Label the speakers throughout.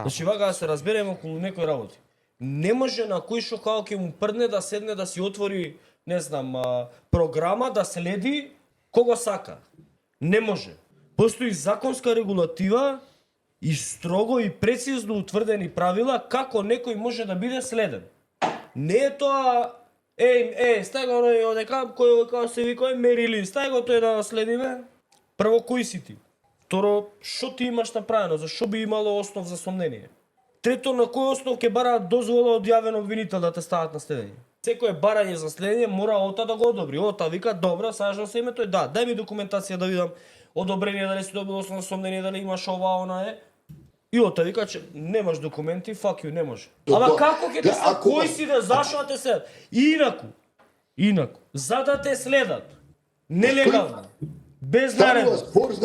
Speaker 1: Значи вака да се разбереме околу некои работи. Не може на кој што као ќе му прдне да седне да си отвори, не знам, програма да следи кого сака. Не може. Постои законска регулатива и строго и прецизно утврдени правила како некој може да биде следен. Не е тоа стај го оној одека кој како се вика Мерилин, стај го тој да следиме. Прво кој си ти? Второ, што ти имаш направено? Зашо би имало основ за сомнение? Трето, на кој основ ќе бараат дозвола од јавен обвинител да те стават на следење? Секое барање за следење мора ОТА да го одобри. ОТА вика, добро, сажам се името, да, дај ми документација да видам одобрение дали си добил основно сомнение, дали имаш ова, она е. И ОТА вика, че немаш документи, fuck you, не може. Ама како ќе те следат? Кој си да зашо да те следат? Инаку, за да те следат, нелегално, без наредба,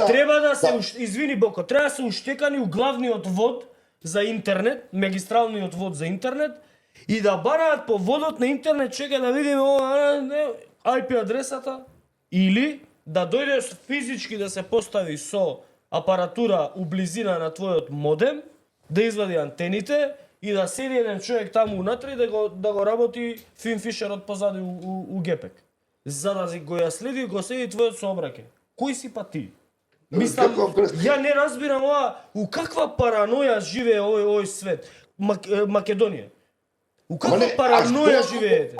Speaker 1: треба да се, извини Боко, треба да се уштекани у главниот вод за интернет, магистралниот вод за интернет, и да бараат по водот на интернет, чекај да видиме IP адресата, или да дојдеш физички да се постави со апаратура у близина на твојот модем, да извади антените и да седи еден човек таму унатре и да го работи Фин Фишерот позади у гепек. За да го ја следи, го следи твојот сообраќај. Кој си па ти? Мислам, ја не разбирам ова, у каква параноја живее овој свет, Македонија. У каква параноја живеете?